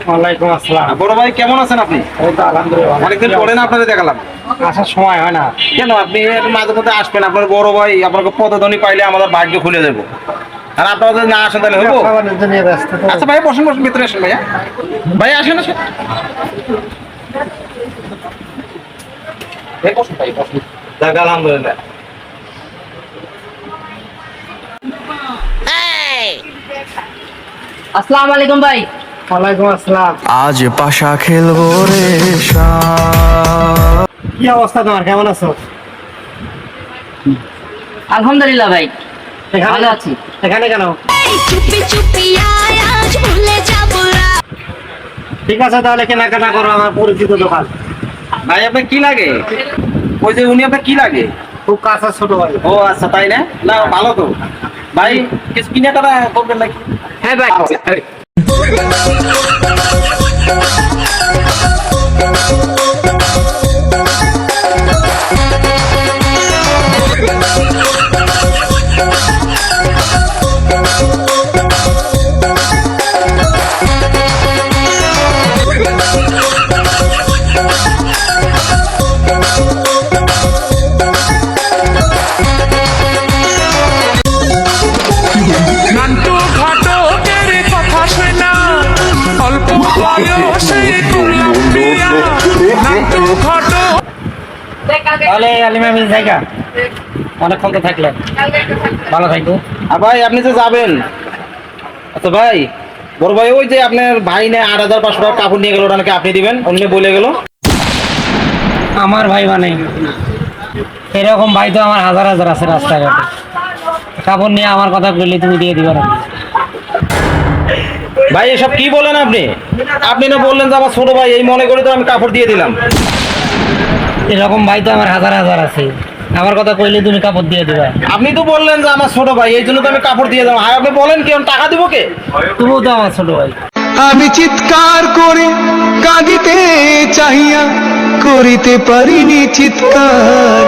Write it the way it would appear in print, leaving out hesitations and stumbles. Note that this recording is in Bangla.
ওয়ালাইকুম আসসালাম। বড় ভাই কেমন আছেন আপনি? এই তো আলহামদুলিল্লাহ। অনেকদিন পরে না আপনাদের দেখালাম। আসার সময় হয় না। কেন আপনি একটু মাঝে মধ্যে আসবেন, আপনার বড় ভাই আপনাকে পদধ্বনি পাইলে আমাদের ভাগ্য খুলে দেবো। আর আপনারা যদি না আসেন তাহলে হবো? ব্যবসা বাণিজ্য নিয়ে ব্যস্ত তো। আচ্ছা ভাই বসুন বসুন, ভিতরে আসেন ভাইয়া। ভাইয়া আসেন আসেন। ভাই বসুন, ভাই বসুন। যাক আলহামদুলিল্লাহ। আসসালামু আলাইকুম ভাই। ওয়ালাইকুম আসসালাম। আজ পাশা খেলবো রে শাম। কি অবস্থা তোমার, কেমন আছো? আলহামদুলিল্লাহ ভাই, এখানে ভালো আছি। এখানে কেন? চুপি চুপি আয় আজ ভুলে যাবো না। ঠিক আছে, তাহলে কেনাকাটা করো, আমার পরিচিত দোকান। ভাই আপনার কি লাগে? ওই যে উনি আপনার কি লাগে? খুব কাছে ছোট ভাই। ও আচ্ছা তাই না? না ভালো তো। ভাই কিছু কেনাকাটা করবেন নাকি? হ্যাঁ ভাই। নান্টু ঘটকের কথা শোনা অল্প বয়সে করলাম বিয়া। নান্টু ঘটক তাহলে আলিমা মিল জায়গা অনেকক্ষণ তো থাকলে ভালো থাকবো। আর ভাই আপনি যে যাবেন, আচ্ছা ভাই বড় ভাই ওই যে আপনার ভাই না ৮,৫০০ টাকা কাপড় নিয়ে গেল, ওটা নাকি আপনি দিবেন, অন্য বলে গেল। আমার ভাই মানে এরকম ভাই তো আমার হাজার হাজার আছে রাস্তাঘাটে। কাপড় নিয়ে আমার কথা বললে তুমি দিয়ে দিবা না? ভাই এসব কি বলেন আপনি? আপনি না বললেন যে আমার ছোট ভাই, এই মনে করে তো আমি কাপড় দিয়ে দিলাম। এরকম ভাই তো আমার হাজার হাজার আছে, আমার কথা কইলে তুমি কাপড় দিয়ে দিবা? আপনি তো বললেন যে আমার ছোট ভাই, এই জন্য তো আমি কাপড় দিয়ে দিলাম। আর আপনি বলেন কি টাকা দিব কে? তুমিও তো আমার ছোট ভাই। আমি চিৎকার করে কাঁদিতে চাহিয়া করিতে পারিনি চিৎকার।